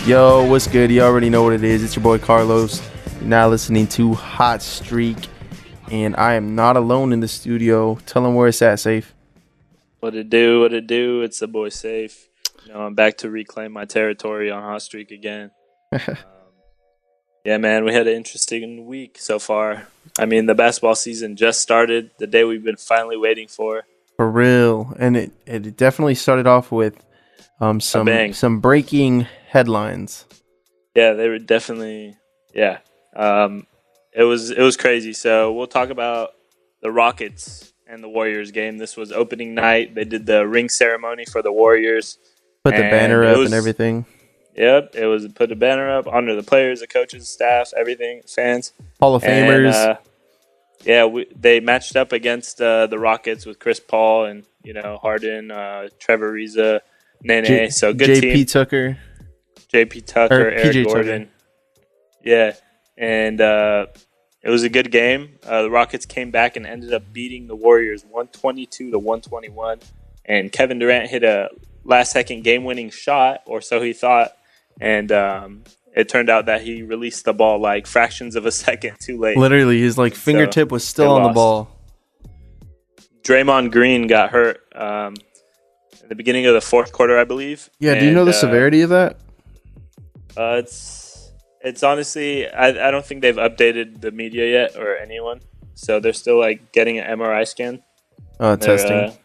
Yo, what's good? You already know what it is. It's your boy Carlos. You're now listening to Hot Streak, and I am not alone in the studio. Tell them where it's at, Saif. What it do? It's the boy Saif. I'm back to reclaim my territory on Hot Streak again. Yeah, man, we had an interesting week so far. I mean, the basketball season just started, the day we've been finally waiting for. For real. And it definitely started off with some breaking headlines. Yeah, they were definitely, yeah. It was crazy. So we'll talk about the Rockets and the Warriors game. This was opening night. They did the ring ceremony for the Warriors. Put the banner up and everything. Yep, it was put the banner up, honor the players, the coaches, staff, everything, fans. Hall of Famers. They matched up against the Rockets with Chris Paul and, Harden, Trevor Ariza, Nene. So good team. JP Tucker, Eric Gordon. Tucker. Yeah, and it was a good game. The Rockets came back and ended up beating the Warriors 122-121. And Kevin Durant hit a last-second game-winning shot, or so he thought. And it turned out that he released the ball like fractions of a second too late. Literally, his fingertip was still on the ball. Draymond Green got hurt in the beginning of the fourth quarter, I believe. Yeah, do you know the severity of that? It's honestly, I don't think they've updated the media yet or anyone. So they're still getting an MRI scan. Testing.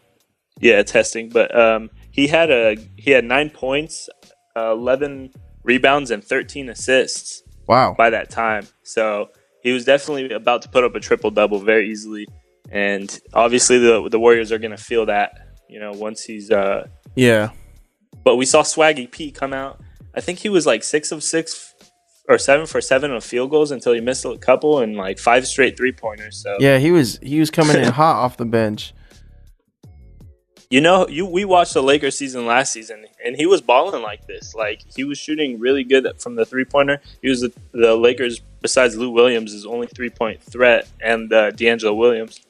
Testing. But he had 9 points, 11 rebounds, and 13 assists. Wow! By that time, so he was definitely about to put up a triple double very easily. And obviously, the Warriors are going to feel that, once he's yeah. But we saw Swaggy P come out. I think he was 6 of 6 or 7 for 7 on field goals until he missed a couple and 5 straight 3-pointers. So yeah, he was coming in hot off the bench. We watched the Lakers season last season, and he was balling like this. He was shooting really good from the 3-pointer. He was the Lakers, besides Lou Williams, his only 3-point threat, and D'Angelo Williams.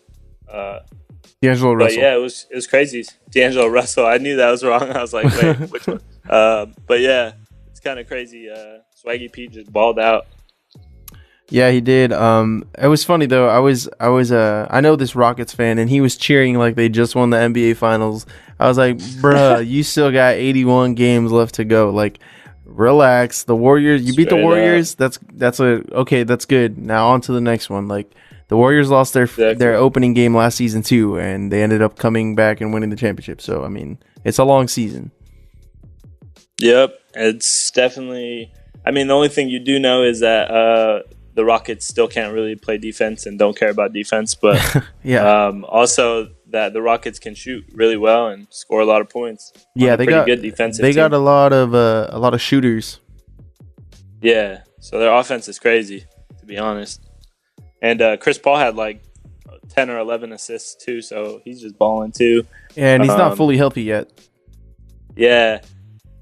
D'Angelo Russell. But yeah, it was crazy. D'Angelo Russell. I knew that was wrong. I was like, wait, which one? But yeah, it's kind of crazy. Swaggy P just balled out. Yeah, he did. It was funny though. I know this Rockets fan, and he was cheering like they just won the NBA Finals. I was like, bruh, you still got 81 games left to go. Relax. The Warriors, you beat the Warriors. That's good. Now on to the next one. The Warriors lost their opening game last season too, and they ended up coming back and winning the championship. So I mean, it's a long season. Yep, it's definitely. I mean, the only thing you do know is that the Rockets still can't really play defense and don't care about defense, but yeah. Also that the Rockets can shoot really well and score a lot of points. Yeah, they got good defensive. They got a lot of shooters. Yeah, so their offense is crazy, to be honest. And Chris Paul had 10 or 11 assists too, so he's just balling too. Yeah, and he's not fully healthy yet. Yeah,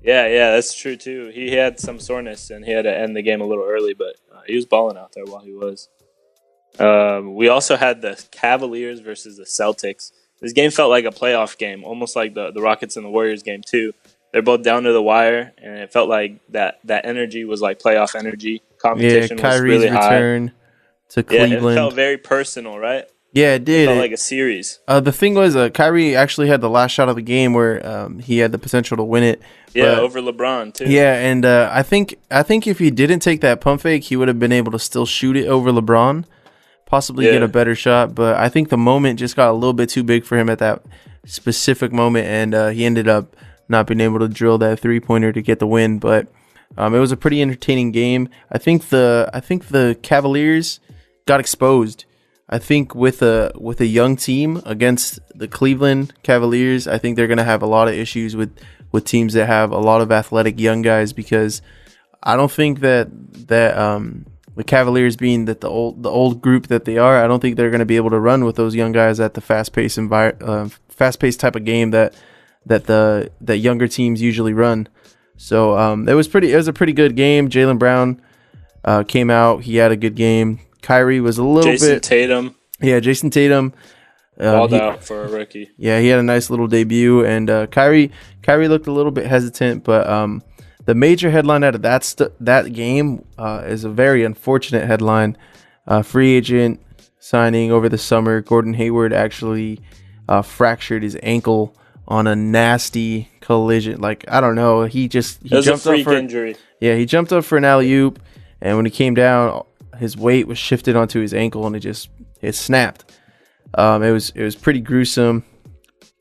that's true too. He had some soreness and he had to end the game a little early, but he was balling out there while he was. We also had the Cavaliers versus the Celtics. This game felt like a playoff game, almost like the Rockets and the Warriors game too. They're both down to the wire, and it felt like that energy was like playoff energy. Competition was really high. Return to Cleveland. Yeah, it felt very personal, right? Yeah, it did. It felt like a series. The thing was, Kyrie actually had the last shot of the game where he had the potential to win it. Yeah, over LeBron too. Yeah, and I think if he didn't take that pump fake, he would have been able to still shoot it over LeBron, possibly get a better shot. But I think the moment just got a little bit too big for him at that specific moment, and he ended up not being able to drill that 3-pointer to get the win. But it was a pretty entertaining game. I think the Cavaliers got exposed. I think with a young team against the Cleveland Cavaliers, I think they're going to have a lot of issues with teams that have a lot of athletic young guys, because I don't think that the Cavaliers, being that the old group that they are, I don't think they're going to be able to run with those young guys at the fast-paced type of game that younger teams usually run. So it was a pretty good game. Jaylen Brown came out. He had a good game. Kyrie was a little Jason Tatum. Yeah, Jason Tatum. Balled out for a rookie. Yeah, he had a nice little debut, and Kyrie looked a little bit hesitant, but the major headline out of that game is a very unfortunate headline. Free agent signing over the summer. Gordon Hayward actually fractured his ankle on a nasty collision. Like, I don't know. He jumped a freak up for injury. Yeah, he jumped up for an alley-oop, and when he came down, his weight was shifted onto his ankle, and it snapped. It was pretty gruesome,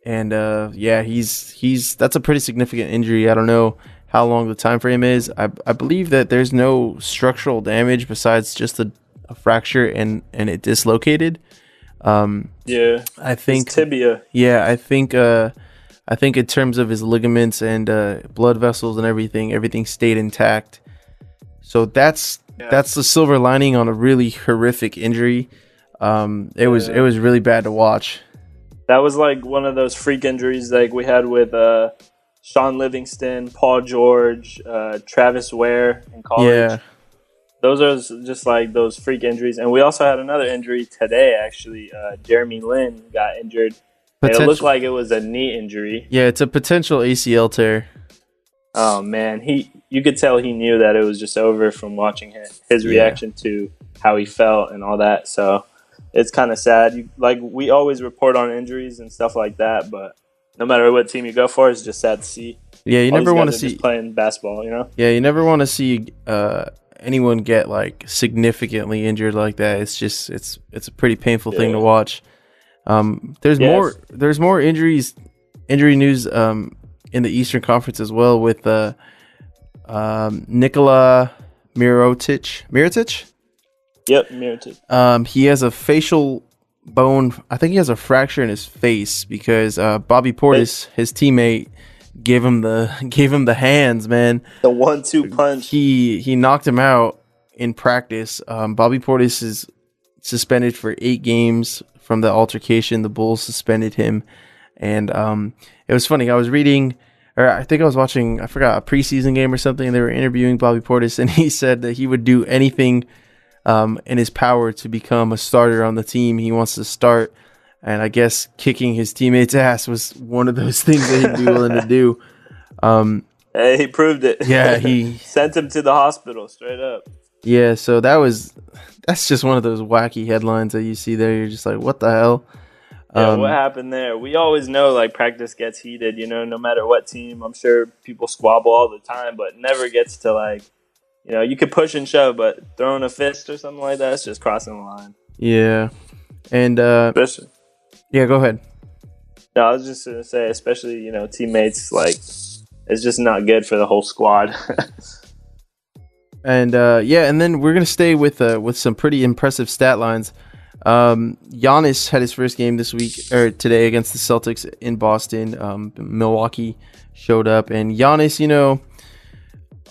and that's a pretty significant injury. I don't know how long the time frame is. I believe that there's no structural damage besides just a fracture and it dislocated. I think his tibia. Yeah, I think in terms of his ligaments and blood vessels and everything stayed intact. So that's the silver lining on a really horrific injury. It was really bad to watch. That was like one of those freak injuries like we had with Sean Livingston, Paul George, Travis Ware in college. Yeah. Those are just like those freak injuries. And we also had another injury today, actually. Jeremy Lin got injured. And it looked like it was a knee injury. Yeah, it's a potential ACL tear. Oh, man. You could tell he knew that it was just over from watching his reaction to how he felt and all that. So it's kind of sad. We always report on injuries and stuff like that, but no matter what team you go for, it's just sad to see. Yeah, you never want to see just playing basketball, you know? Yeah, you never want to see anyone get like significantly injured like that. It's a pretty painful thing to watch. There's more injury news in the Eastern Conference as well with Nikola Mirotic. Yep, Mirotic. He has a facial bone. I think he has a fracture in his face because Bobby Portis, his teammate, gave him the hands, man. The 1-2 punch. He knocked him out in practice. Bobby Portis is suspended for 8 games from the altercation. The Bulls suspended him, and it was funny. I was reading, or I think I was watching, I forgot, a preseason game or something, and they were interviewing Bobby Portis, and he said that he would do anything in his power to become a starter on the team. He wants to start. And I guess kicking his teammate's ass was one of those things that he'd be willing to do. Hey, he proved it. Yeah, he sent him to the hospital straight up. Yeah, so that's just one of those wacky headlines that you see there. You're just like, what the hell? Yeah, what happened there? We always know like practice gets heated, no matter what team. I'm sure people squabble all the time, but never gets to like, you could push and shove, but throwing a fist or something like that's just crossing the line. Yeah. And especially. Yeah, go ahead. No, I was just going to say, especially, teammates, like, it's just not good for the whole squad. And, and then we're going to stay with some pretty impressive stat lines. Giannis had his first game today against the Celtics in Boston. Milwaukee showed up, and Giannis,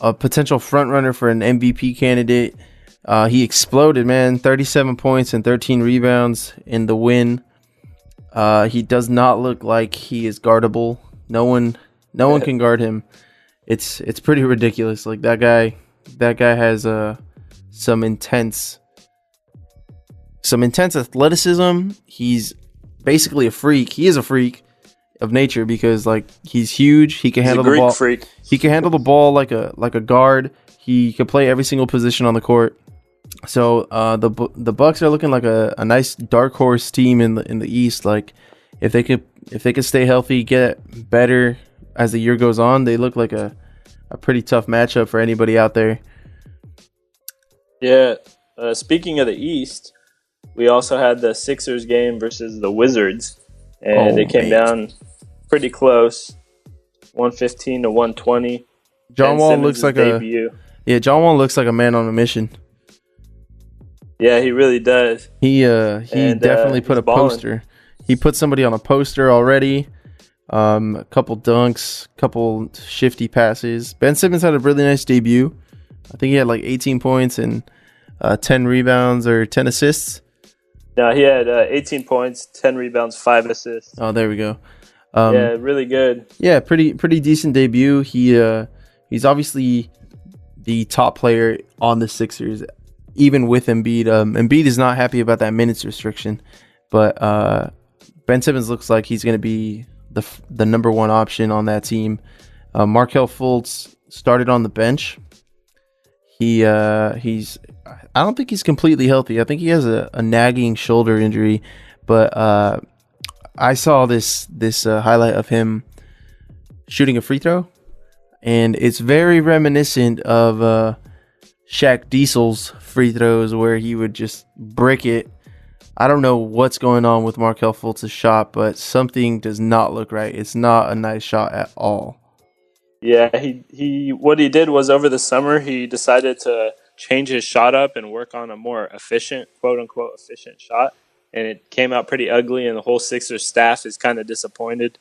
a potential front runner for an MVP candidate. He exploded, man. 37 points and 13 rebounds in the win. He does not look like he is guardable. No one can guard him. It's pretty ridiculous. Like that guy has some intense athleticism. He's basically a freak. He is a freak of nature because like he's huge. He can handle the ball. Freak. He can handle the ball like a guard. He can play every single position on the court. So the Bucks are looking like a nice dark horse team in the East. Like if they could stay healthy, get better as the year goes on, they look like a pretty tough matchup for anybody out there. Yeah. Speaking of the East, we also had the Sixers game versus the Wizards, and it came down pretty close, 115 to 120. John Wall looks like John Wall looks like a man on a mission. Yeah, he really does. He definitely put a poster. He put somebody on a poster already. A couple dunks, couple shifty passes. Ben Simmons had a really nice debut. I think he had like 18 points and 10 rebounds or 10 assists. No, he had 18 points, 10 rebounds, 5 assists. Oh, there we go. Yeah, really good. Yeah, pretty decent debut. He's obviously the top player on the Sixers, even with Embiid. Embiid is not happy about that minutes restriction, but Ben Simmons looks like he's going to be the number one option on that team. Markelle Fultz, started on the bench. He's I don't think he's completely healthy. I think he has a nagging shoulder injury, but I saw this highlight of him shooting a free throw, and it's very reminiscent of Shaq Diesel's free throws where he would just brick it. I don't know what's going on with Markelle Fultz's shot, but something does not look right. It's not a nice shot at all. Yeah, he what he did was over the summer he decided to change his shot up and work on a more efficient, quote unquote, efficient shot, and it came out pretty ugly. And the whole Sixers staff is kind of disappointed.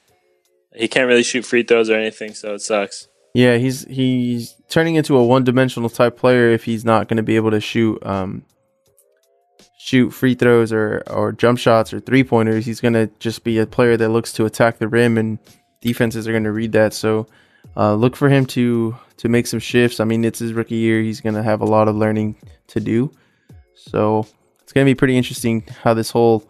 He can't really shoot free throws or anything, so it sucks. Yeah, he's turning into a one-dimensional type player if he's not going to be able to shoot free throws or jump shots or three-pointers. He's going to just be a player that looks to attack the rim, and defenses are going to read that. So look for him to make some shifts. I mean, it's his rookie year. He's going to have a lot of learning to do. So it's going to be pretty interesting how this whole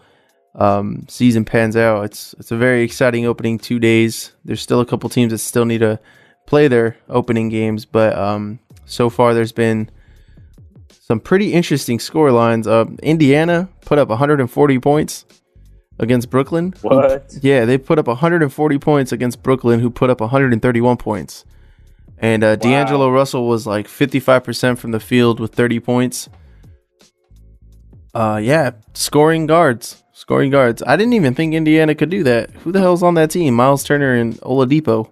season pans out. It's a very exciting opening 2 days. There's still a couple teams that still need to play their opening games, but so far there's been some pretty interesting score lines. Indiana put up 140 points against Brooklyn. What? Yeah, they put up 140 points against Brooklyn, who put up 131 points. And D'Angelo Russell was like 55% from the field with 30 points. Yeah, scoring guards. I didn't even think Indiana could do that. Who the hell's on that team? Miles Turner and Oladipo.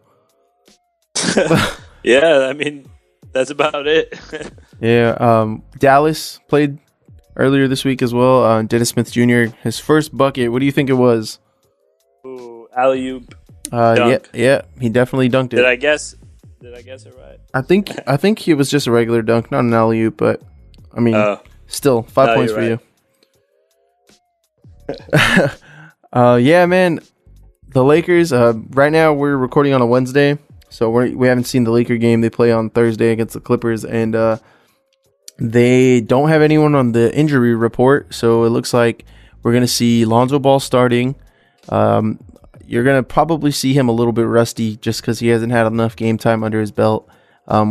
Yeah, I mean, that's about it. Yeah, Dallas played earlier this week as well. Dennis Smith Jr., his first bucket. What do you think it was? Ooh, alley-oop. Yeah, he definitely dunked it. Did I guess it right? I think it was just a regular dunk, not an alley-oop, but I mean, still 5 points for you. Yeah, man. The Lakers. Right now we're recording on a Wednesday. So we haven't seen the Laker game. They play on Thursday against the Clippers, and they don't have anyone on the injury report. So it looks like we're going to see Lonzo Ball starting. You're going to probably see him a little bit rusty just because he hasn't had enough game time under his belt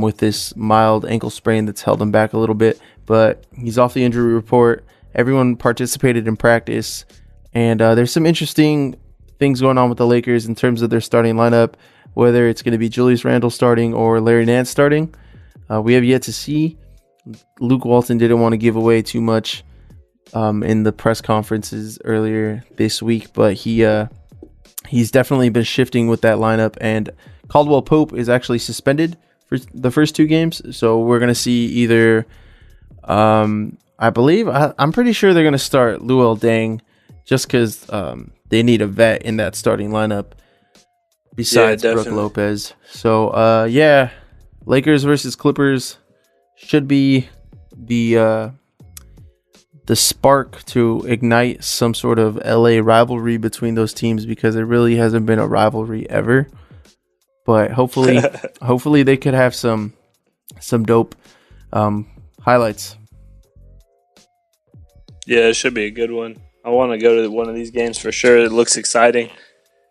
with this mild ankle sprain that's held him back a little bit. But he's off the injury report. Everyone participated in practice, and there's some interesting things going on with the Lakers in terms of their starting lineup. Whether it's going to be Julius Randle starting or Larry Nance starting, we have yet to see. Luke Walton didn't want to give away too much in the press conferences earlier this week, but he's definitely been shifting with that lineup. And Caldwell Pope is actually suspended for the first two games, so we're going to see either. I'm pretty sure they're going to start Luol Deng, just because they need a vet in that starting lineup. Besides Brook Lopez. So, yeah, Lakers versus Clippers should be the spark to ignite some sort of LA rivalry between those teams, because there really hasn't been a rivalry ever. But hopefully they could have some dope highlights. Yeah, it should be a good one. I want to go to one of these games for sure. It looks exciting.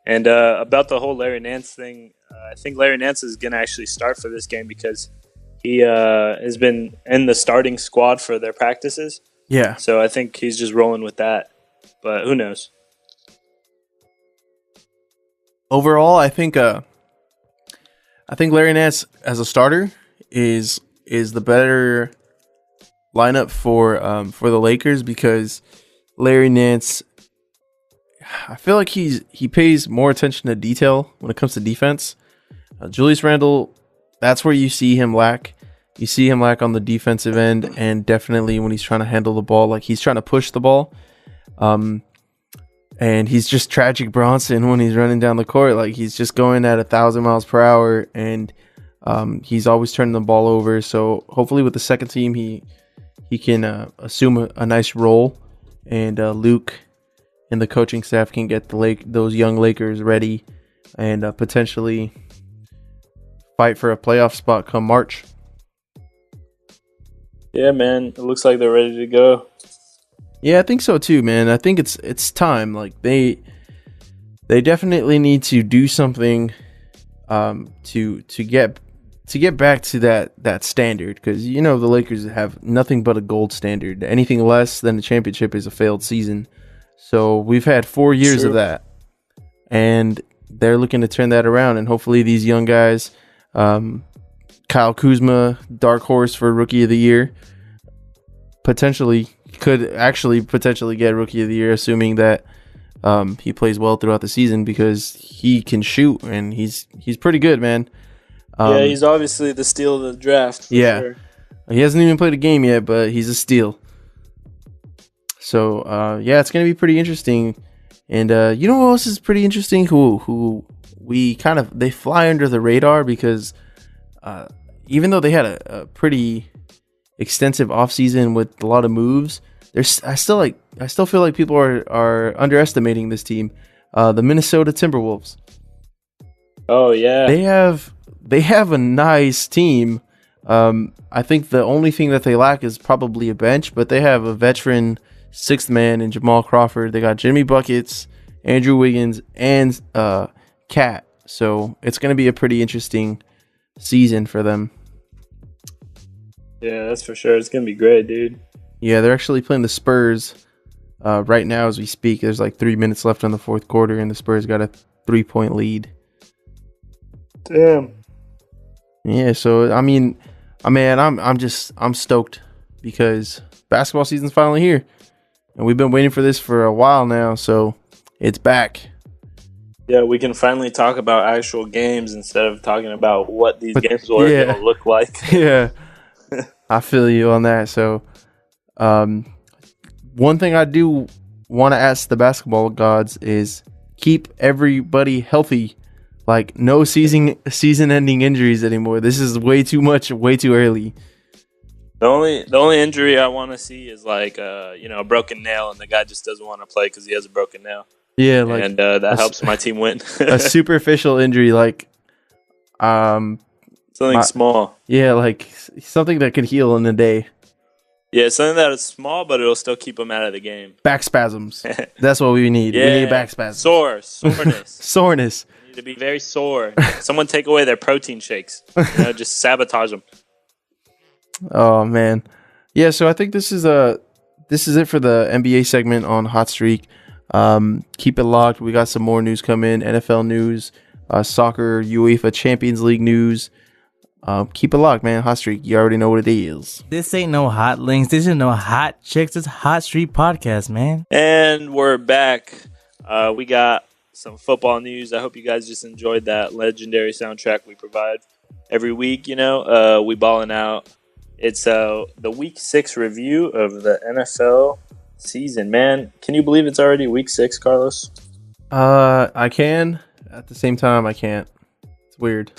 And about the whole Larry Nance thing, I think Larry Nance is going to actually start for this game because he has been in the starting squad for their practices. Yeah. So I think he's just rolling with that. But who knows? Overall, I think Larry Nance as a starter is the better lineup for the Lakers, because Larry Nance, I feel like he pays more attention to detail when it comes to defense. Julius Randle, that's where you see him lack. You see him lack on the defensive end, and definitely when he's trying to handle the ball, like he's trying to push the ball. And he's just Tragic Bronson when he's running down the court. Like he's just going at 1,000 miles per hour, and he's always turning the ball over. So hopefully with the second team, he can assume a nice role, and Luke and the coaching staff can get those young Lakers ready and potentially fight for a playoff spot come March. Yeah, man. It looks like they're ready to go. Yeah, I think so too, man. I think it's time. Like they definitely need to do something to get to get back to that standard, because the Lakers have nothing but a gold standard. Anything less than a championship is a failed season. So we've had 4 years of that, and they're looking to turn that around. And hopefully these young guys, Kyle Kuzma, dark horse for Rookie of the Year, could actually get Rookie of the Year, assuming that he plays well throughout the season, because he can shoot and he's pretty good, man. He's obviously the steal of the draft. Sure. He hasn't even played a game yet, but he's a steal. So it's gonna be pretty interesting. And you know who else is pretty interesting? Who they fly under the radar, because even though they had a pretty extensive offseason with a lot of moves, I still feel like people are underestimating this team. The Minnesota Timberwolves. Oh yeah. They have a nice team. I think the only thing that they lack is probably a bench, but they have a veteran sixth man in Jamal Crawford. They got Jimmy Buckets, Andrew Wiggins, and Cat. So it's going to be a pretty interesting season for them. Yeah, that's for sure. It's going to be great, dude. Yeah, they're actually playing the Spurs right now as we speak. There's like 3 minutes left in the fourth quarter, and the Spurs got a 3-point lead. Damn. Yeah, so I'm stoked, because basketball season's finally here, and we've been waiting for this for a while now. So it's back. Yeah, we can finally talk about actual games instead of talking about what these games are going to look like. Yeah, I feel you on that. So, one thing I do want to ask the basketball gods is keep everybody healthy. Like, no season-ending injuries anymore. This is way too much, way too early. The only injury I want to see is like a broken nail, and the guy just doesn't want to play because he has a broken nail. Yeah, and that helps my team win. A superficial injury, like something small. Yeah, like something that could heal in a day. Yeah, something that is small, but it'll still keep him out of the game. Back spasms. That's what we need. Yeah, we need back spasms. Soreness. Soreness. You need to be very sore. Someone take away their protein shakes. Just sabotage them. Oh man, yeah. So I think this is it for the NBA segment on Hot Streak. Keep it locked. We got some more news coming. NFL news, soccer, UEFA Champions League news. Keep it locked, man. Hot Streak. You already know what it is. This ain't no hot links. This is no hot chicks. It's Hot Streak Podcast, man. And we're back. We got some football news. I hope you guys just enjoyed that legendary soundtrack we provide every week. We balling out. It's the Week 6 review of the NFL season. Man, can you believe it's already Week 6, Carlos? I can. At the same time, I can't. It's weird.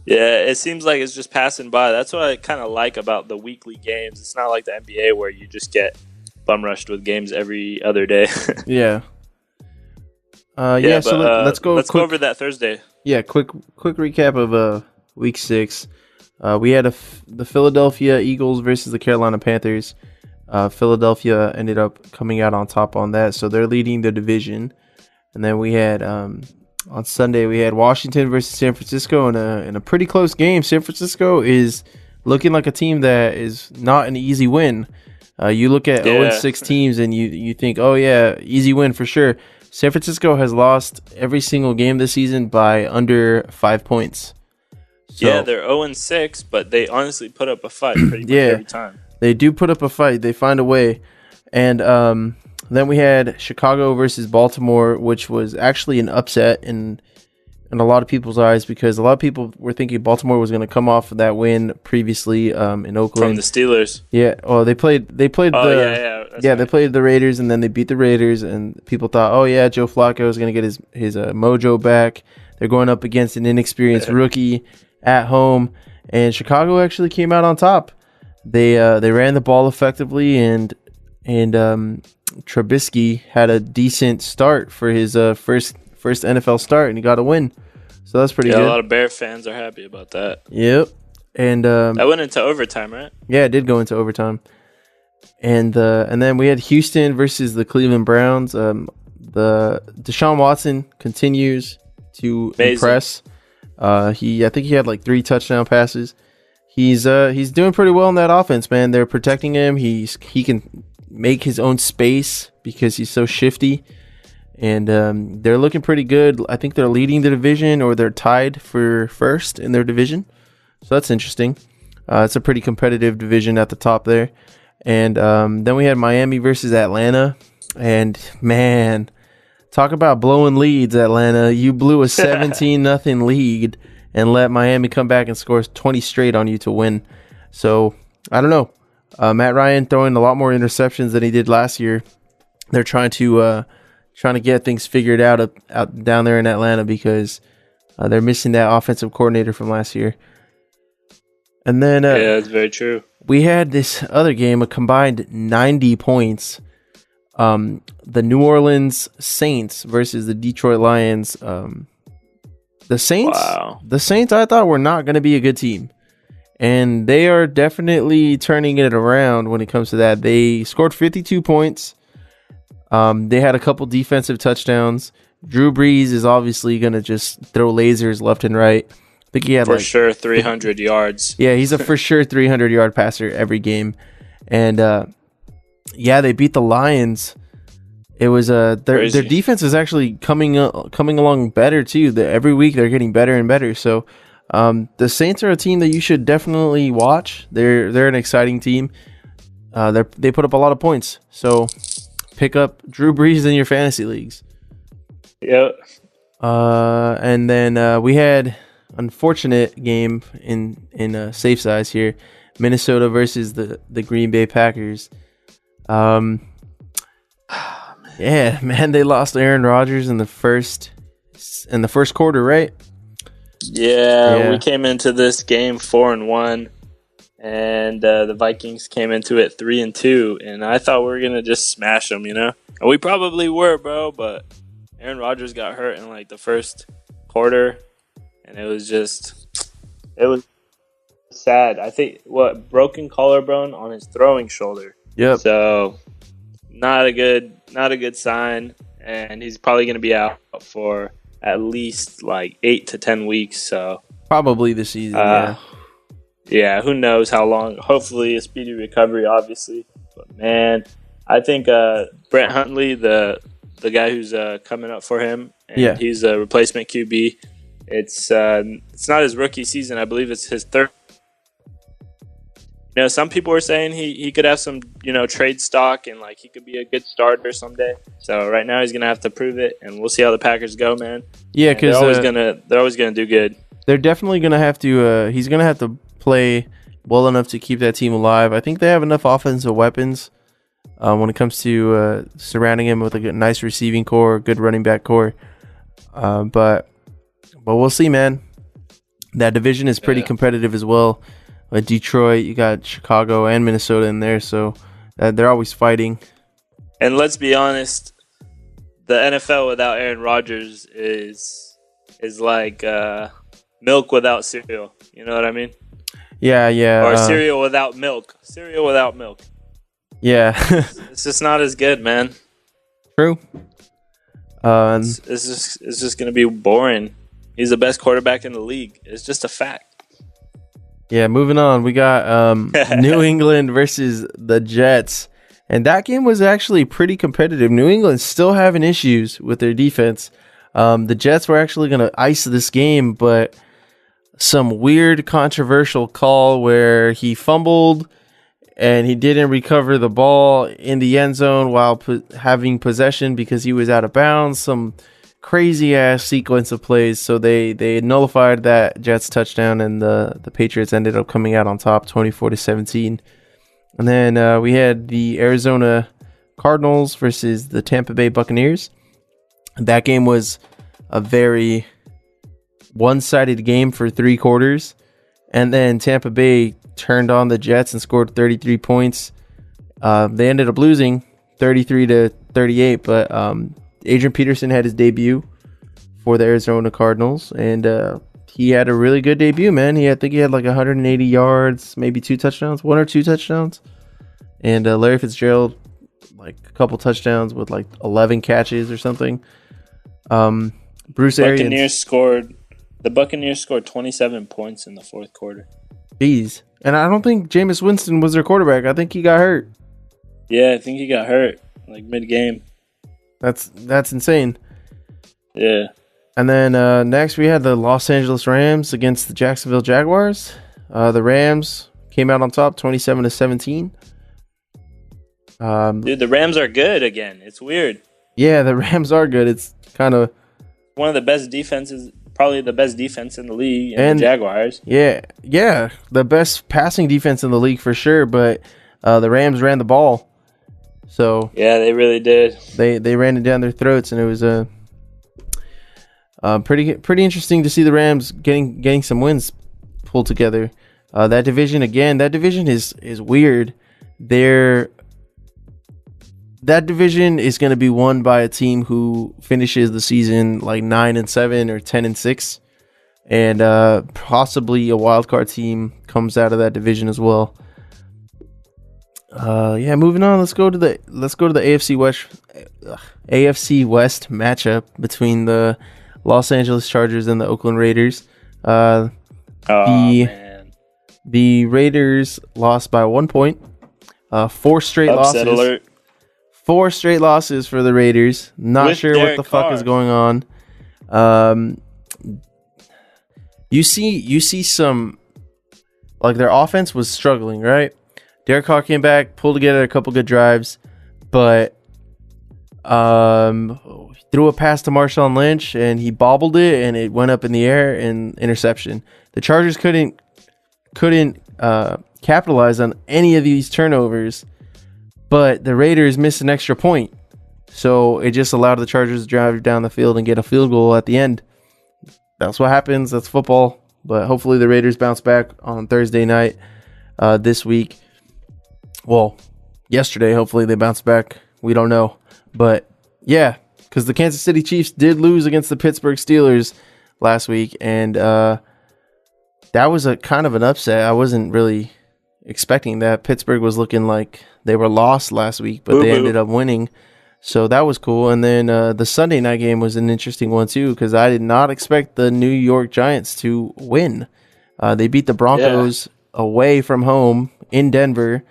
Yeah, it seems like it's just passing by. That's what I kind of like about the weekly games. It's not like the NBA where you just get bum rushed with games every other day. Yeah. So let's go. Let's go over that Thursday. Yeah, quick recap of Week 6. We had the Philadelphia Eagles versus the Carolina Panthers. Philadelphia ended up coming out on top on that, so they're leading the division. And then we had on Sunday we had Washington versus San Francisco in a pretty close game. San Francisco is looking like a team that is not an easy win. You look at 0-6 teams and you think, oh yeah, easy win for sure. San Francisco has lost every single game this season by under 5 points. So, yeah, they're 0-6, but they honestly put up a fight pretty much every time. They do put up a fight. They find a way. And then we had Chicago versus Baltimore, which was actually an upset in a lot of people's eyes, because a lot of people were thinking Baltimore was going to come off of that win previously in Oakland. From the Steelers. Yeah. Oh, they played they played the Raiders, and then they beat the Raiders, and people thought, oh yeah, Joe Flacco is going to get his mojo back. They're going up against an inexperienced rookie at home, and Chicago actually came out on top. They ran the ball effectively, and Trubisky had a decent start for his first NFL start, and he got a win. So that's pretty good. A lot of Bear fans are happy about that. Yep. And that went into overtime, right? Yeah, it did go into overtime. And then we had Houston versus the Cleveland Browns. The Deshaun Watson continues to impress. I think he had like 3 touchdown passes. He's doing pretty well in that offense, man. They're protecting him. He can make his own space because he's so shifty. And they're looking pretty good. I think they're leading the division, or they're tied for first in their division. So that's interesting. It's a pretty competitive division at the top there. And then we had Miami versus Atlanta. And, man, talk about blowing leads, Atlanta. You blew a 17-0 lead and let Miami come back and score 20 straight on you to win. So, I don't know. Matt Ryan throwing a lot more interceptions than he did last year. They're trying to get things figured out down there in Atlanta because they're missing that offensive coordinator from last year. And then yeah, that's very true. We had this other game, a combined 90 points. The New Orleans Saints versus the Detroit Lions. The Saints, I thought were not going to be a good team, and they are definitely turning it around when it comes to that. They scored 52 points. They had a couple defensive touchdowns. Drew Brees is obviously going to just throw lasers left and right. I think he had for sure 300 yards. Yeah, he's a for sure 300-yard passer every game. And they beat the Lions. It was their defense is actually coming along better too. Every week they're getting better and better. So the Saints are a team that you should definitely watch. They're an exciting team. They put up a lot of points. So pick up Drew Brees in your fantasy leagues. Yep. And then we had unfortunate game in safe size here, Minnesota versus the Green Bay Packers. Yeah, man, they lost Aaron Rodgers in the first quarter, right? Yeah, we came into this game 4-1, and the Vikings came into it 3-2, and I thought we were gonna just smash them, and we probably were, bro. But Aaron Rodgers got hurt in like the first quarter. And it was sad. I think broken collarbone on his throwing shoulder. Yep. So not a good sign, and he's probably going to be out for at least like 8 to 10 weeks. So probably this season. Yeah. Who knows how long? Hopefully a speedy recovery, obviously. But man, I think Brett Hundley, the guy who's coming up for him, and he's a replacement QB. It's not his rookie season. I believe it's his third. Some people are saying he could have some, trade stock, and like he could be a good starter someday. So right now he's gonna have to prove it, and we'll see how the Packers go, man. Yeah, because they're always gonna do good. They're definitely gonna have to. He's gonna have to play well enough to keep that team alive. I think they have enough offensive weapons when it comes to surrounding him with a nice receiving core, good running back core. But we'll see, man. That division is pretty competitive as well. Detroit, you got Chicago and Minnesota in there, so they're always fighting. And let's be honest, the NFL without Aaron Rodgers is like milk without cereal. You know what I mean? Yeah. Or cereal without milk. Cereal without milk. Yeah. It's just not as good, man. True. It's just gonna be boring. He's the best quarterback in the league. It's just a fact. Yeah, moving on. We got New England versus the Jets. And that game was actually pretty competitive. New England's still having issues with their defense. The Jets were actually going to ice this game, but some weird controversial call where he fumbled and he didn't recover the ball in the end zone while having possession because he was out of bounds. Some crazy ass sequence of plays, so they nullified that Jets touchdown, and the Patriots ended up coming out on top 24-17. And then we had the Arizona Cardinals versus the Tampa Bay Buccaneers. That game was a very one-sided game for 3 quarters, and then Tampa Bay turned on the Jets and scored 33 points. They ended up losing 33-38, but Adrian Peterson had his debut for the Arizona Cardinals, and he had a really good debut, man. I think he had like 180 yards, maybe 1 or 2 touchdowns. And Larry Fitzgerald, like a couple touchdowns with like 11 catches or something. Bruce Arians. Buccaneers scored The Buccaneers scored 27 points in the fourth quarter. Jeez. And I don't think Jameis Winston was their quarterback. I think he got hurt. Yeah, I think he got hurt like mid-game. That's insane. Yeah. And then next we had the Los Angeles Rams against the Jacksonville Jaguars. The Rams came out on top 27-17. Dude, the Rams are good again. It's weird. Yeah, the Rams are good. It's kind of one of the best defenses, probably the best defense in the league, and the Jaguars. Yeah, the best passing defense in the league for sure, but the Rams ran the ball. So yeah, they really did. They ran it down their throats, and it was pretty interesting to see the Rams getting some wins pulled together. That division is weird. That division is going to be won by a team who finishes the season like 9-7 or 10-6, and possibly a wild card team comes out of that division as well. Moving on. Let's go to the AFC West matchup between the Los Angeles Chargers and the Oakland Raiders. The Raiders lost by 1 point. 4 straight Upset losses. Alert. 4 straight losses for the Raiders. Not With sure Derek what the fuck Carr is going on. You see some, like, their offense was struggling, right? Derek Carr came back, pulled together a couple good drives, but threw a pass to Marshawn Lynch and he bobbled it and it went up in the air and interception. The Chargers couldn't capitalize on any of these turnovers, but the Raiders missed an extra point, so it just allowed the Chargers to drive down the field and get a field goal at the end. That's what happens. That's football. But hopefully the Raiders bounce back on Thursday night this week. Well, yesterday, hopefully they bounce back. We don't know. But yeah, because the Kansas City Chiefs did lose against the Pittsburgh Steelers last week, and that was a kind of an upset. I wasn't really expecting that. Pittsburgh was looking like they were lost last week, but they ended up winning. So that was cool. And then the Sunday night game was an interesting one too, because I did not expect the New York Giants to win. They beat the Broncos away from home in Denver,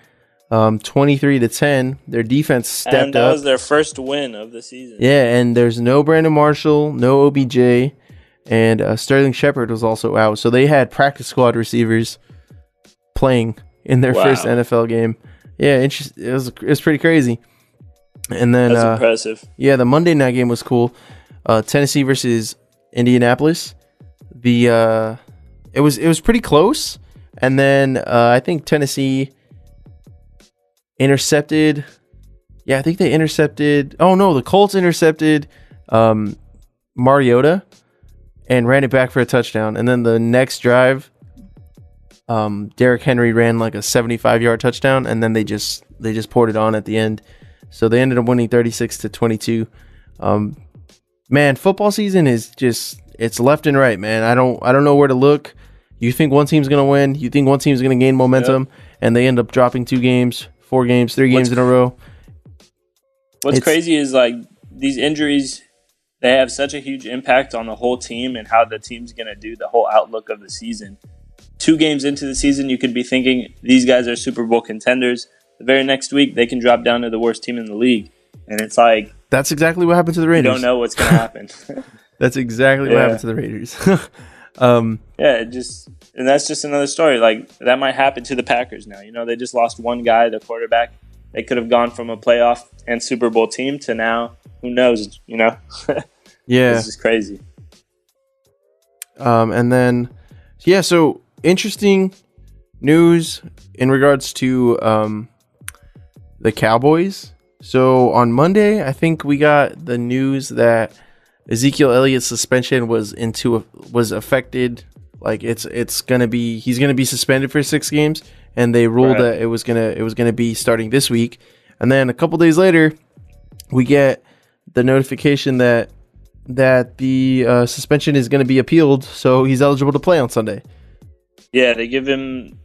23-10. Their defense stepped up. And that was their first win of the season. Yeah, and there's no Brandon Marshall, no OBJ, and Sterling Shepard was also out. So they had practice squad receivers playing in their first NFL game. Yeah, it was pretty crazy. And then that's impressive. Yeah, the Monday night game was cool. Tennessee versus Indianapolis. It was pretty close. And then I think Tennessee intercepted. Yeah, I think they intercepted. Oh no, the Colts intercepted Mariota and ran it back for a touchdown. And then the next drive, Derrick Henry ran like a 75-yard touchdown, and then they just poured it on at the end. So they ended up winning 36-22. Man, football season is just, it's left and right, man. I don't know where to look. You think one team's going to win, you think one team's going to gain momentum, and they end up dropping 2 games, 4 games, 3 games in a row. What's crazy is like these injuries, they have such a huge impact on the whole team and how the team's going to do, the whole outlook of the season. 2 games into the season, you could be thinking these guys are Super Bowl contenders. The very next week, they can drop down to the worst team in the league. And it's like... That's exactly what happened to the Raiders. You don't know what's going to happen. That's exactly what happened to the Raiders. And that's just another story. Like, that might happen to the Packers now. You know, they just lost one guy, the quarterback. They could have gone from a playoff and Super Bowl team to now, who knows, you know? Yeah. This is crazy. And then, so interesting news in regards to the Cowboys. So on Monday, I think we got the news that Ezekiel Elliott's suspension was affected. Like he's gonna be suspended for 6 games, and they ruled that it was gonna be starting this week. And then a couple days later, we get the notification that the suspension is gonna be appealed, so he's eligible to play on Sunday. Yeah, they give him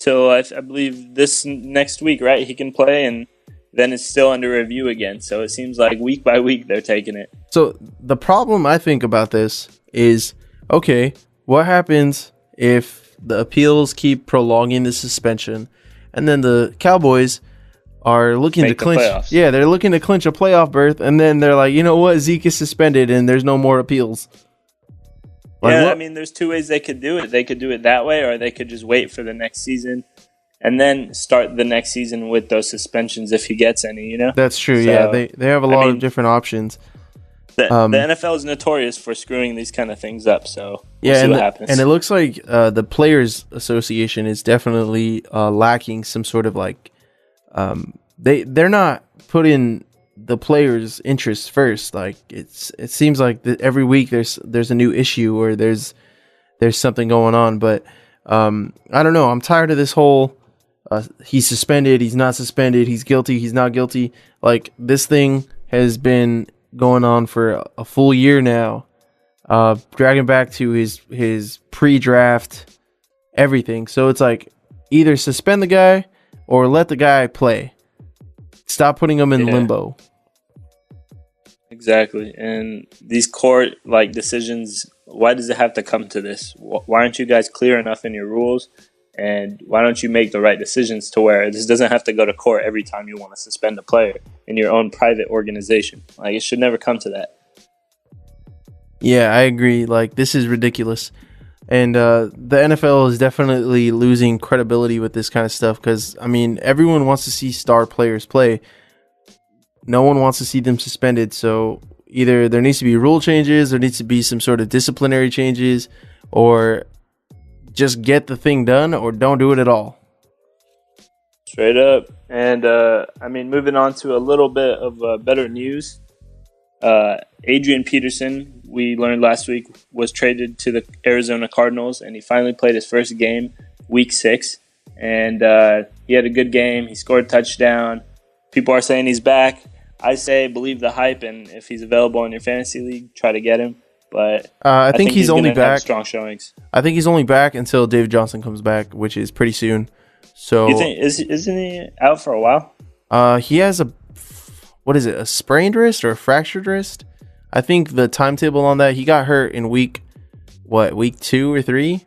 till I believe this next week, right? He can play, and then it's still under review again. So it seems like week by week they're taking it. So the problem I think about this is, okay, what happens if the appeals keep prolonging the suspension, and then the Cowboys are looking to clinch? Yeah, they're looking to clinch a playoff berth, and then they're like, you know what, Zeke is suspended, and there's no more appeals. I mean, there's two ways they could do it. They could do it that way, or they could just wait for the next season and then start the next season with those suspensions if he gets any, you know? That's true, so, yeah. They have a lot of different options. The NFL is notorious for screwing these kind of things up, so we'll see what happens. And it looks like the Players Association is definitely lacking some sort of like they're not putting the players' interests first. Like it seems like every week there's a new issue or there's something going on. But I don't know. I'm tired of this whole he's suspended, he's not suspended, he's guilty, he's not guilty. Like this thing has been going on for a full year now, dragging back to his pre-draft everything. So it's like either suspend the guy or let the guy play. Stop putting him in limbo. Exactly. And these court decisions, why does it have to come to this? Why aren't you guys clear enough in your rules? And why don't you make the right decisions to where this doesn't have to go to court every time you want to suspend a player in your own private organization? Like, it should never come to that. Yeah, I agree. Like, this is ridiculous. And the NFL is definitely losing credibility with this kind of stuff because, I mean, everyone wants to see star players play. No one wants to see them suspended. So either there needs to be rule changes, there needs to be some sort of disciplinary changes, or just get the thing done or don't do it at all. Straight up. And, I mean, moving on to a little bit of better news. Adrian Peterson, we learned last week, was traded to the Arizona Cardinals, and he finally played his first game, Week 6. And he had a good game. He scored a touchdown. People are saying he's back. I say believe the hype, and if he's available in your fantasy league, try to get him. But I think he's only back. Strong showings. I think he's only back until David Johnson comes back, which is pretty soon. So you think isn't he out for a while? He has a sprained wrist or a fractured wrist? I think the timetable on that, he got hurt in week 2 or 3?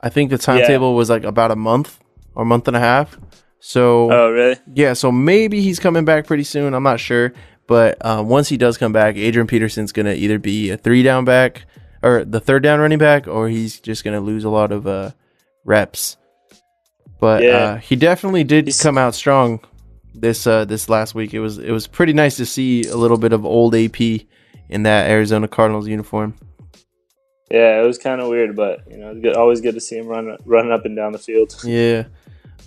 I think the timetable was like about a month or month and a half. So oh really? Yeah, so maybe he's coming back pretty soon. I'm not sure. But once he does come back, Adrian Peterson's going to either be a 3-down back or the 3rd-down running back, or he's just going to lose a lot of reps. But he definitely did come out strong this last week. It was pretty nice to see a little bit of old AP in that Arizona Cardinals uniform. Yeah, it was kind of weird, but it's always good to see him running up and down the field. Yeah.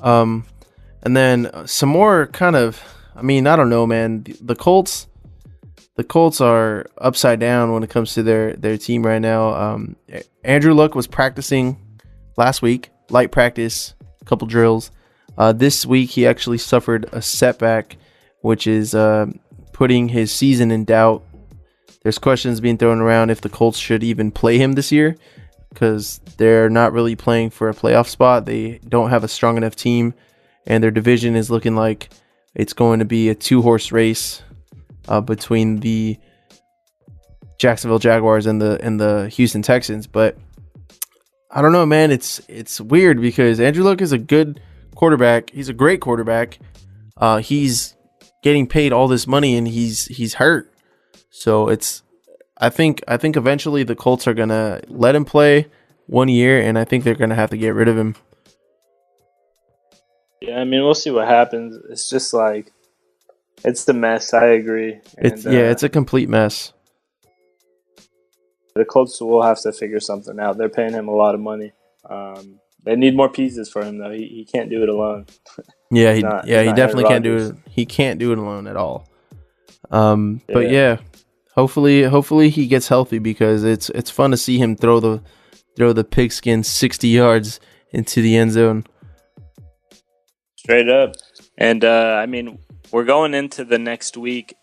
And then some more kind of, I mean, I don't know, man. The Colts are upside down when it comes to their team right now. Andrew Luck was practicing last week, light practice, a couple drills. This week he actually suffered a setback, which is putting his season in doubt. There's questions being thrown around if the Colts should even play him this year because they're not really playing for a playoff spot. They don't have a strong enough team, and their division is looking like it's going to be a 2-horse race between the Jacksonville Jaguars and the Houston Texans. But I don't know, man. It's weird because Andrew Luck is a good quarterback. He's a great quarterback. He's getting paid all this money and he's hurt. So I think eventually the Colts are gonna let him play 1 year, and I think they're gonna have to get rid of him. Yeah, I mean, we'll see what happens. It's just like, it's the mess. I agree. It's a complete mess. The Colts will have to figure something out. They're paying him a lot of money. They need more pieces for him, though. He can't do it alone. Yeah, he definitely can't do it. He can't do it alone at all. But yeah, hopefully he gets healthy because it's fun to see him throw the pigskin 60 yards into the end zone. Straight up. And, I mean, we're going into the next week.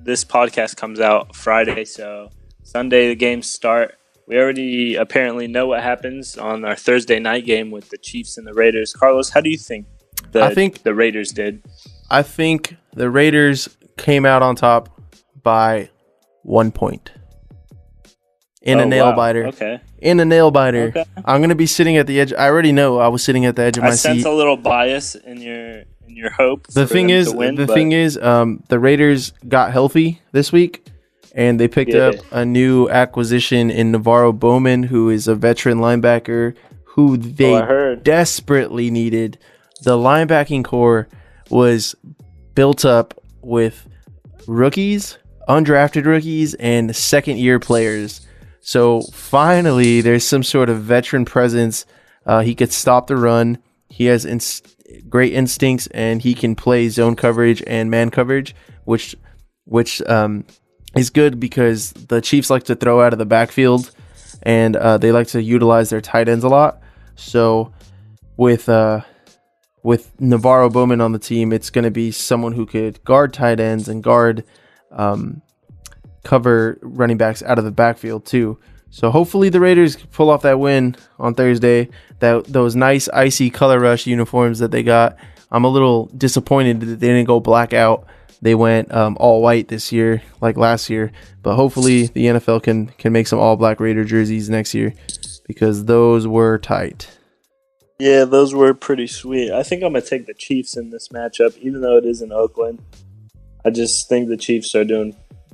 This podcast comes out Friday, so Sunday the games start. We already apparently know what happens on our Thursday night game with the Chiefs and the Raiders. Carlos, how do you think the Raiders did? I think the Raiders came out on top by 1 point. in a nail biter. Okay. In a nail biter. Okay. I'm going to be sitting at the edge. I already know I was sitting at the edge of my seat. I sense a little bias in your hope. The thing is, the Raiders got healthy this week, and they picked up a new acquisition in Navarro Bowman, who is a veteran linebacker who they desperately needed. The linebacking core was built up with rookies, undrafted rookies, and second-year players. So finally, there's some sort of veteran presence. He could stop the run. He has great instincts, and he can play zone coverage and man coverage, which is good because the Chiefs like to throw out of the backfield, and they like to utilize their tight ends a lot. So with Navarro Bowman on the team, it's going to be someone who could guard tight ends and cover running backs out of the backfield too. So hopefully the Raiders pull off that win on Thursday. Those nice icy color rush uniforms that they got. I'm a little disappointed that they didn't go blackout. They went all white this year, like last year. But hopefully the NFL can make some all black Raider jerseys next year, because those were tight. Yeah, those were pretty sweet. I think I'm going to take the Chiefs in this matchup, even though it is in Oakland. I just think the Chiefs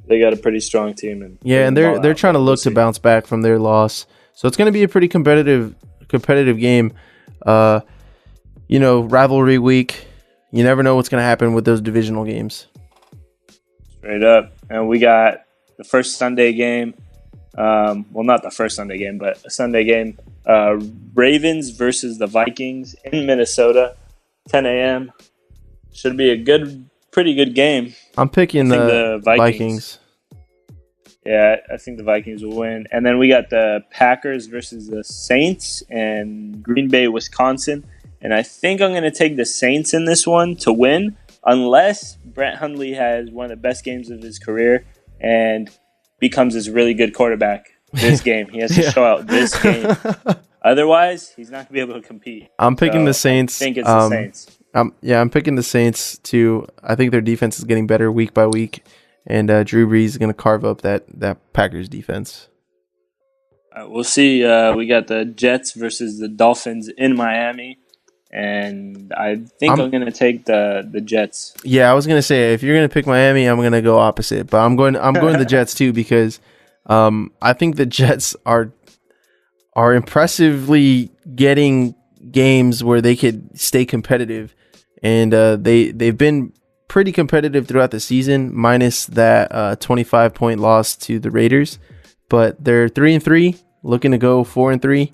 they got a pretty strong team. And they're trying to look to bounce back from their loss. So it's going to be a pretty competitive game. Rivalry week. You never know what's going to happen with those divisional games. Straight up. And we got the first Sunday game. Not the first Sunday game, but a Sunday game. Ravens versus the Vikings in Minnesota, 10 a.m. Should be a pretty good game. I'm picking the Vikings. Yeah, I think the Vikings will win. And then we got the Packers versus the Saints and Green Bay, Wisconsin. And I think I'm going to take the Saints in this one to win, unless Brett Hundley has one of the best games of his career and becomes this really good quarterback this game. He has to show out this game. Otherwise, he's not going to be able to compete. I'm picking the Saints. I think it's the Saints. I'm picking the Saints too. I think their defense is getting better week by week, and Drew Brees is going to carve up that Packers defense. We'll see. We got the Jets versus the Dolphins in Miami, and I think I'm going to take the Jets. Yeah, I was going to say, if you're going to pick Miami, I'm going to go opposite, but I'm going the Jets too, because I think the Jets are impressively getting games where they could stay competitive. And they've been pretty competitive throughout the season, minus that 25-point loss to the Raiders. But they're 3-3, looking to go 4-3,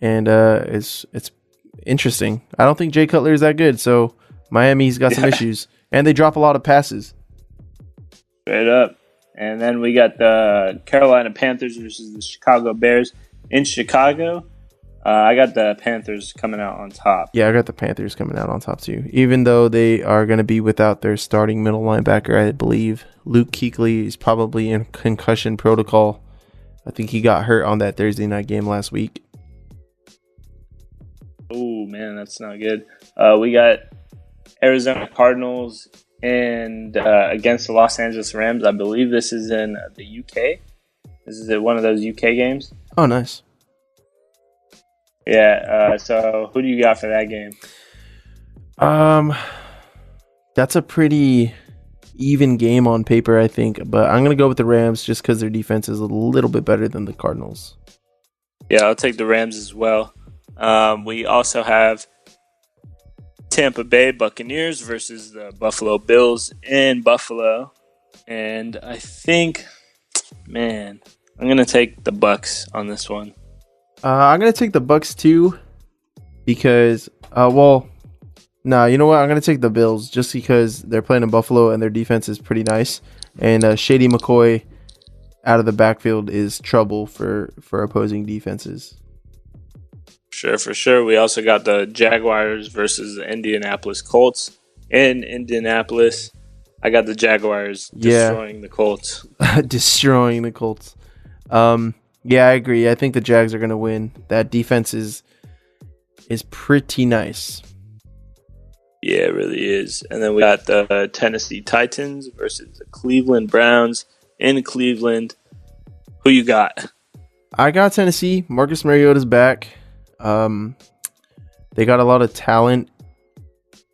and it's interesting. I don't think Jay Cutler is that good, so Miami's got some issues, and they drop a lot of passes. Straight up. And then we got the Carolina Panthers versus the Chicago Bears in Chicago. I got the Panthers coming out on top. Yeah, I got the Panthers coming out on top too. Even though they are going to be without their starting middle linebacker, I believe. Luke Kuechly is probably in concussion protocol. I think he got hurt on that Thursday night game last week. Oh, man, that's not good. We got Arizona Cardinals and against the Los Angeles Rams. I believe this is in the UK. This is one of those UK games. Oh, nice. Yeah, so who do you got for that game? That's a pretty even game on paper, I think. But I'm going to go with the Rams just because their defense is a little bit better than the Cardinals. Yeah, I'll take the Rams as well. We also have Tampa Bay Buccaneers versus the Buffalo Bills in Buffalo. And I think, man, I'm going to take the Bucs on this one. I'm going to take the Bucs too because, you know what? I'm going to take the Bills just because they're playing in Buffalo and their defense is pretty nice. And Shady McCoy out of the backfield is trouble for opposing defenses. Sure, for sure. We also got the Jaguars versus the Indianapolis Colts in Indianapolis. I got the Jaguars destroying the Colts. Destroying the Colts. Yeah, I agree. I think the Jags are going to win. That defense is pretty nice. Yeah, it really is. And then we got the Tennessee Titans versus the Cleveland Browns in Cleveland. Who you got? I got Tennessee. Marcus Mariota's back. They got a lot of talent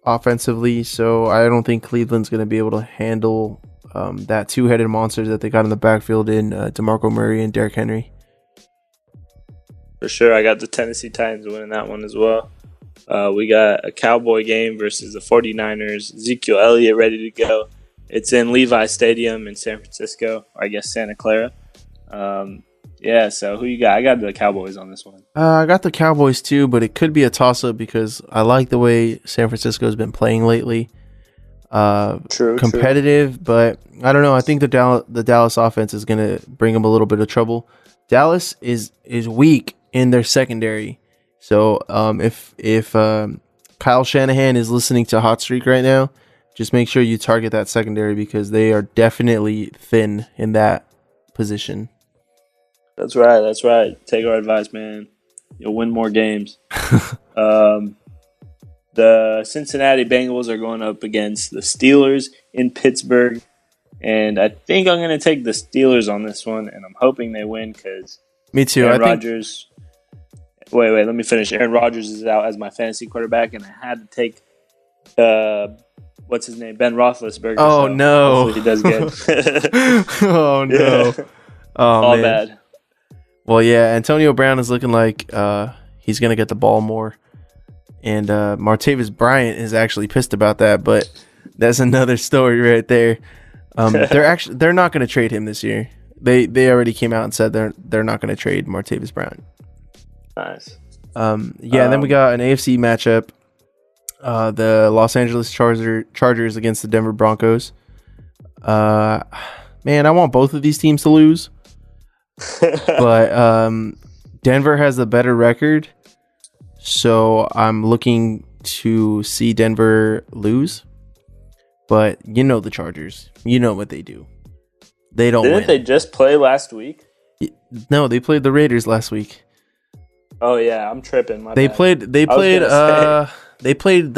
offensively, so I don't think Cleveland's going to be able to handle that two-headed monster that they got in the backfield in DeMarco Murray and Derrick Henry. For sure, I got the Tennessee Titans winning that one as well. We got a Cowboy game versus the 49ers. Ezekiel Elliott ready to go. It's in Levi Stadium in San Francisco, or I guess Santa Clara. Yeah, so who you got? I got the Cowboys on this one. I got the Cowboys too, but it could be a toss-up because I like the way San Francisco has been playing lately. Competitive, but I don't know. I think the Dallas offense is going to bring them a little bit of trouble. Dallas is weak in their secondary. So if Kyle Shanahan is listening to Hot Streak right now, just make sure you target that secondary because they are definitely thin in that position. That's right. Take our advice, man. You'll win more games. The Cincinnati Bengals are going up against the Steelers in Pittsburgh. And I think I'm going to take the Steelers on this one, and I'm hoping they win because me too. Aaron Rodgers. Wait, let me finish. Aaron Rodgers is out as my fantasy quarterback, and I had to take what's his name? Ben Roethlisberger. Oh, so no. Hopefully he does good. Oh, no. Yeah. Oh, all man. Bad. Well, yeah, Antonio Brown is looking like he's going to get the ball more. And Martavis Bryant is actually pissed about that, but that's another story right there. They're not going to trade him this year. They already came out and said they're not going to trade Martavis Bryant. Nice. And then we got an AFC matchup. The Los Angeles Chargers against the Denver Broncos. Man, I want both of these teams to lose. But Denver has a better record. So I'm looking to see Denver lose. But you know the Chargers. You know what they do. They don't win. Didn't they just play last week? No, they played the Raiders last week. Oh yeah, I'm tripping. They played the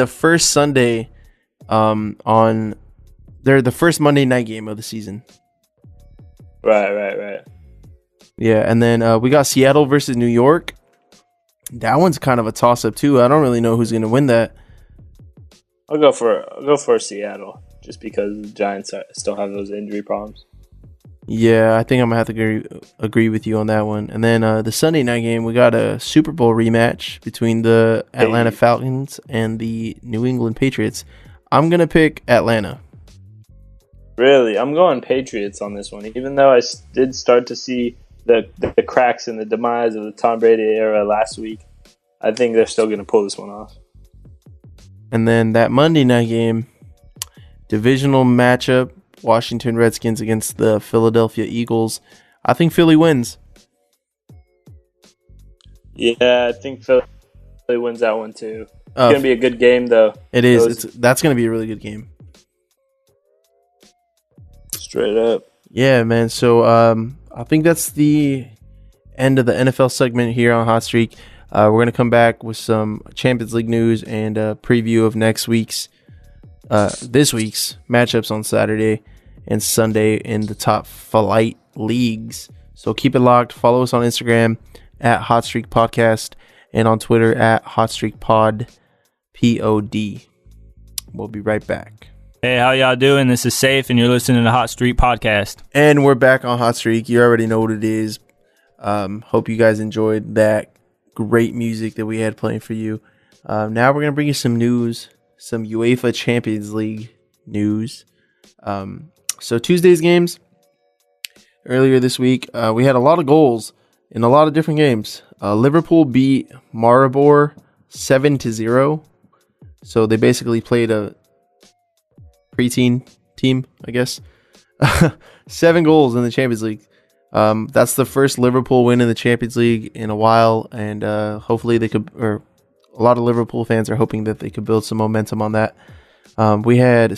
first Sunday on the first Monday night game of the season. Right. Yeah, and then we got Seattle versus New York. That one's kind of a toss-up too. I don't really know who's going to win that. I'll go for Seattle just because the Giants still have those injury problems. Yeah, I think I'm going to have to agree with you on that one. And then the Sunday night game, we got a Super Bowl rematch between the Atlanta Falcons and the New England Patriots. I'm going to pick Atlanta. Really? I'm going Patriots on this one, even though I did start to see the cracks in the demise of the Tom Brady era last week. I think they're still going to pull this one off. And then that Monday night game, divisional matchup, Washington Redskins against the Philadelphia Eagles. I think Philly wins. Yeah, I think Philly wins that one too. It's going to be a good game, though. It is. That's going to be a really good game. Straight up. Yeah, man. So I think that's the end of the NFL segment here on Hot Streak. We're going to come back with some Champions League news and a preview of this week's matchups on Saturday and Sunday in the top flight leagues. So keep it locked. Follow us on Instagram at Hot Streak Podcast and on Twitter at Hot Streak Pod, POD. We'll be right back. Hey, how y'all doing? This is Saif, and you're listening to Hot Streak Podcast. And we're back on Hot Streak. You already know what it is. Hope you guys enjoyed that great music that we had playing for you. Now we're going to bring you some news, some UEFA Champions League news. So Tuesday's games, earlier this week, we had a lot of goals in a lot of different games. Liverpool beat Maribor 7-0. So they basically played a preteen team, I guess. 7 goals in the Champions League. That's the first Liverpool win in the Champions League in a while, and hopefully they could, or a lot of Liverpool fans are hoping that they could build some momentum on that. We had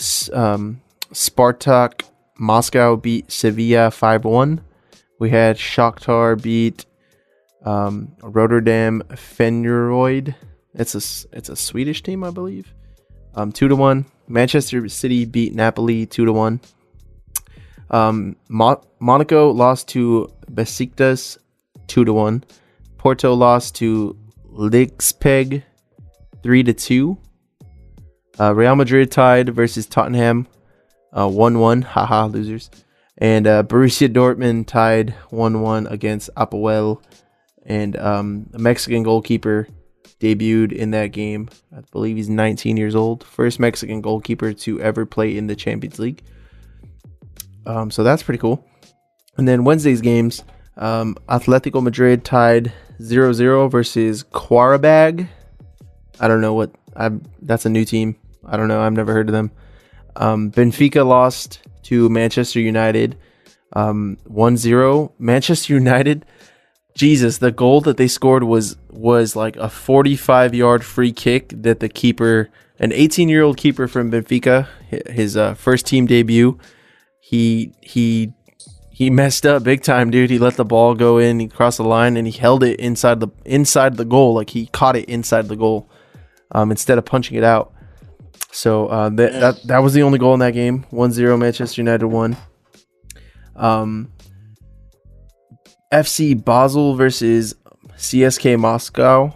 Spartak Moscow beat Sevilla 5-1. We had Shakhtar beat Rotterdam Feyenoord. It's a Swedish team, I believe. 2-1. Manchester City beat Napoli 2-1. Monaco lost to Besiktas 2-1. Porto lost to Lixpeg 3-2. Real Madrid tied versus Tottenham 1-1. Haha, losers. And Borussia Dortmund tied 1-1 against Apoel. And a Mexican goalkeeper debuted in that game. I believe he's 19 years old. First Mexican goalkeeper to ever play in the Champions League. So that's pretty cool. And then Wednesday's games, Atletico Madrid tied 0-0 versus Qarabag. I don't know that's a new team. I don't know. I've never heard of them. Benfica lost to Manchester United 1-0. Manchester United, Jesus, the goal that they scored was like a 45-yard free kick that the keeper, an 18-year-old keeper from Benfica, his first team debut, he messed up big time, dude. He let the ball go in, he crossed the line, and he held it inside the goal, like he caught it inside the goal instead of punching it out. So that was the only goal in that game. 1-0 Manchester United won. FC Basel versus CSK Moscow.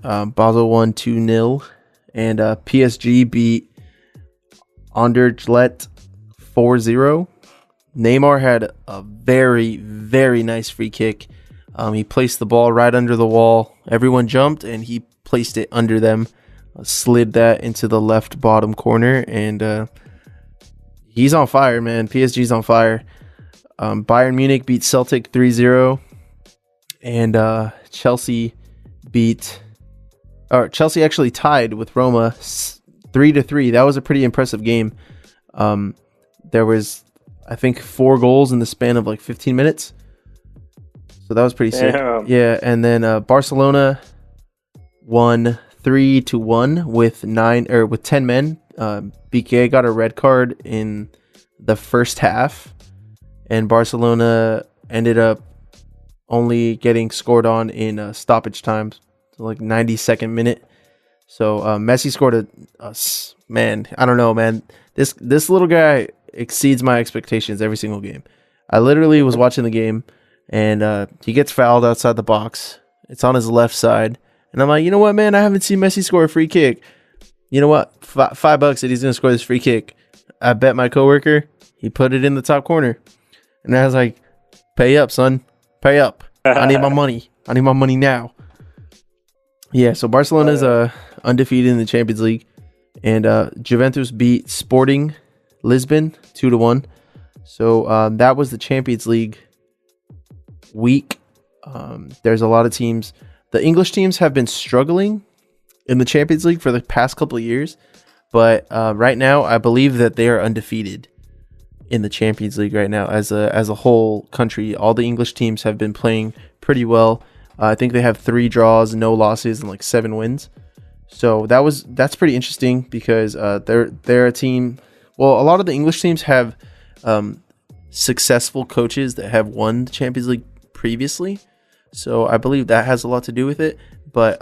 Basel won 2-0. And PSG beat Anderlecht 4-0. Neymar had a very, very nice free kick. He placed the ball right under the wall. Everyone jumped, and he placed it under them. Slid that into the left bottom corner. And he's on fire, man. PSG's on fire. Bayern Munich beat Celtic 3-0, and Chelsea actually tied with Roma 3-3. That was a pretty impressive game. There was, I think, 4 goals in the span of like 15 minutes. So that was pretty sick. Yeah, and then Barcelona won 3-1 with 10 men. Piqué got a red card in the first half. And Barcelona ended up only getting scored on in stoppage times, so like 92nd minute. So Messi scored man. I don't know, man. This little guy exceeds my expectations every single game. I literally was watching the game, and he gets fouled outside the box. It's on his left side, and I'm like, you know what, man? I haven't seen Messi score a free kick. You know what? $5 that he's gonna score this free kick. I bet my coworker he put it in the top corner. And I was like, pay up, son. Pay up. I need my money. I need my money now. Yeah, so Barcelona's undefeated in the Champions League. And Juventus beat Sporting Lisbon 2-1. So that was the Champions League week. There's a lot of teams. The English teams have been struggling in the Champions League for the past couple of years. But right now, I believe that they are undefeated in the Champions League right now as a whole country. All the English teams have been playing pretty well. I think they have 3 draws, no losses, and like 7 wins. So that's pretty interesting because they're a team. Well, a lot of the English teams have successful coaches that have won the Champions League previously. So I believe that has a lot to do with it. But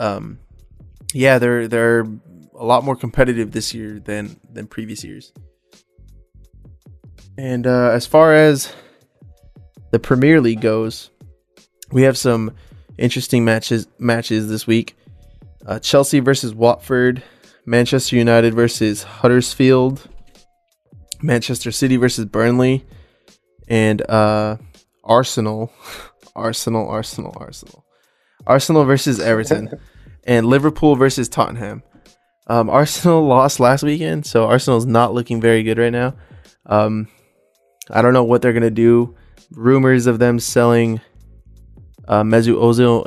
yeah, they're a lot more competitive this year than previous years. And as far as the Premier League goes, we have some interesting matches this week. Chelsea versus Watford, Manchester United versus Huddersfield, Manchester City versus Burnley, and Arsenal versus Everton, and Liverpool versus Tottenham. Arsenal lost last weekend, so Arsenal's not looking very good right now. I don't know what they're gonna do. Rumors of them selling Mesut Ozil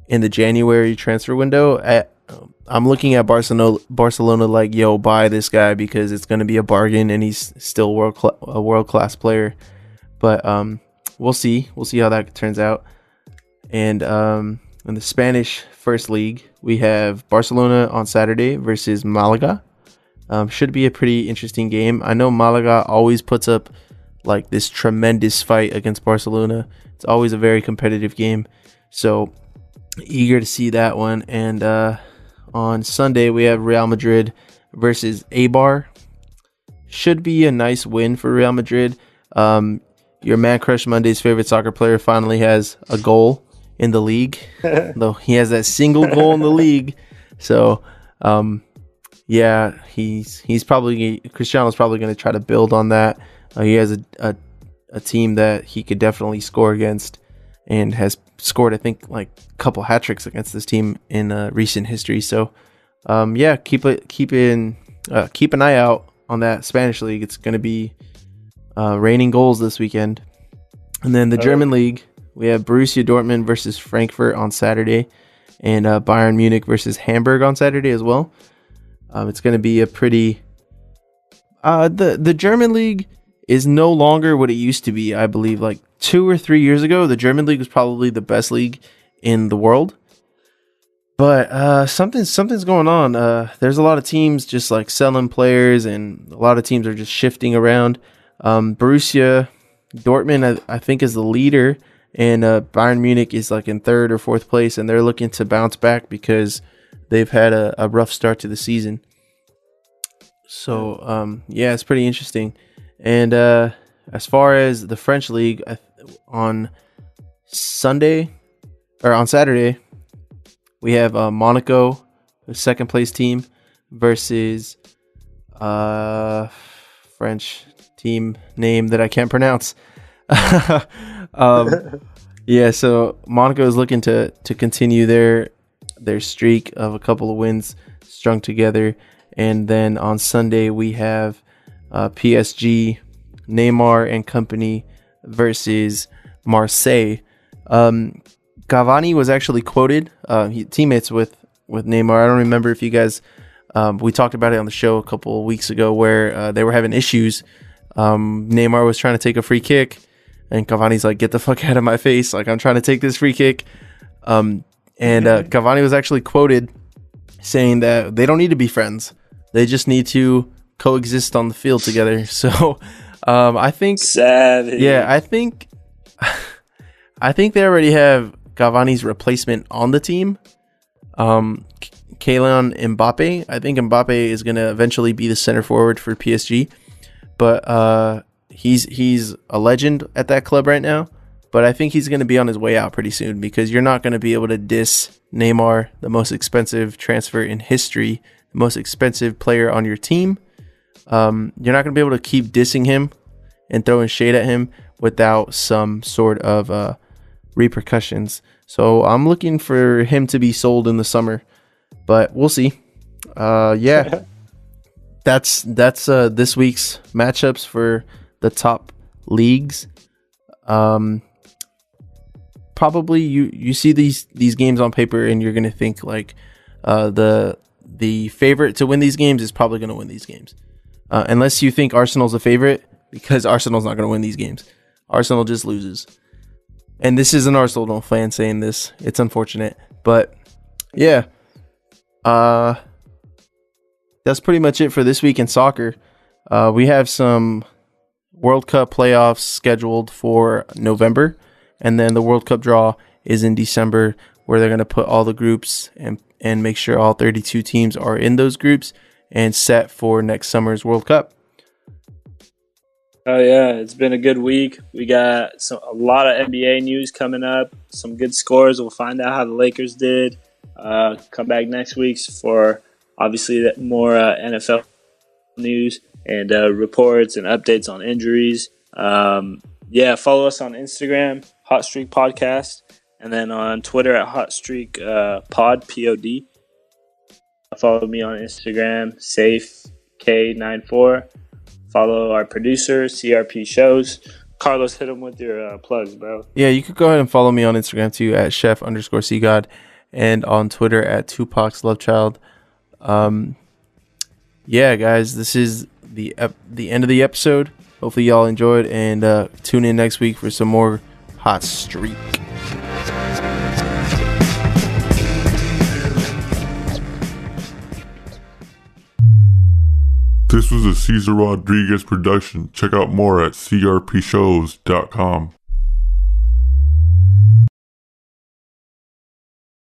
in the January transfer window. I'm looking at Barcelona like, yo, buy this guy because it's gonna be a bargain and he's still a world class player. But we'll see how that turns out. And in the Spanish First League, we have Barcelona on Saturday versus Malaga. Should be a pretty interesting game. I know Malaga always puts up like this tremendous fight against Barcelona. It's always a very competitive game. So eager to see that one. And on Sunday, we have Real Madrid versus Eibar. Should be a nice win for Real Madrid. your Man Crush Monday's favorite soccer player finally has a goal in the league, though he has that single goal in the league. So, yeah, Cristiano's probably going to try to build on that. He has a team that he could definitely score against, and has scored, I think, like a couple hat tricks against this team in recent history. So, yeah, keep an eye out on that Spanish league. It's going to be raining goals this weekend. And then the German league, we have Borussia Dortmund versus Frankfurt on Saturday, and Bayern Munich versus Hamburg on Saturday as well. It's going to be a pretty the German league is no longer what it used to be. I believe like 2 or 3 years ago, the German league was probably the best league in the world. But something's going on. There's a lot of teams just like selling players, and a lot of teams are just shifting around. Borussia Dortmund, I think, is the leader, and Bayern Munich is like in 3rd or 4th place, and they're looking to bounce back because they've had a rough start to the season. So, yeah, it's pretty interesting. And as far as the French league, on Saturday, we have Monaco, the 2nd place team, versus French team name that I can't pronounce. Yeah, so Monaco is looking to continue their streak of a couple of wins strung together. And then on Sunday, we have PSG, Neymar and company versus Marseille. Cavani was actually quoted, teammates with Neymar. I don't remember if you guys, we talked about it on the show a couple of weeks ago, where they were having issues. Neymar was trying to take a free kick, and Cavani's like, get the fuck out of my face. Like, I'm trying to take this free kick. And Cavani was actually quoted saying that they don't need to be friends. They just need to coexist on the field together. So, I think, savage. Yeah, I think they already have Cavani's replacement on the team. Kylian Mbappe. I think Mbappe is going to eventually be the center forward for PSG, but he's a legend at that club right now. But I think he's going to be on his way out pretty soon, because you're not going to be able to diss Neymar, the most expensive transfer in history, the most expensive player on your team. You're not going to be able to keep dissing him and throwing shade at him without some sort of repercussions. So I'm looking for him to be sold in the summer, but we'll see. Yeah, that's this week's matchups for the top leagues. Probably you see these games on paper, and you're gonna think like the favorite to win these games is probably gonna win these games, unless you think Arsenal's a favorite, because Arsenal's not gonna win these games. Arsenal just loses. And this is an Arsenal fan saying this. It's unfortunate. But, yeah. That's pretty much it for this week in soccer. We have some World Cup playoffs scheduled for November. And then the World Cup draw is in December, where they're going to put all the groups and make sure all 32 teams are in those groups and set for next summer's World Cup. Oh, yeah, it's been a good week. We got a lot of NBA news coming up, some good scores. We'll find out how the Lakers did. Come back next week for, obviously, more NFL news and reports and updates on injuries. Yeah, follow us on Instagram, Hot Streak Podcast, and then on Twitter at Hot Streak Pod, P-O-D. Follow me on Instagram, Saif K94. Follow our producer, CRP Shows. Carlos, hit him with your plugs, bro. Yeah, you could go ahead and follow me on Instagram too at chef_cgod, and on Twitter at Tupac's Love Child. Yeah, guys, this is the end of the episode. Hopefully y'all enjoyed, and tune in next week for some more Hot Streak. This was a Cesar Rodriguez production. Check out more at crpshows.com.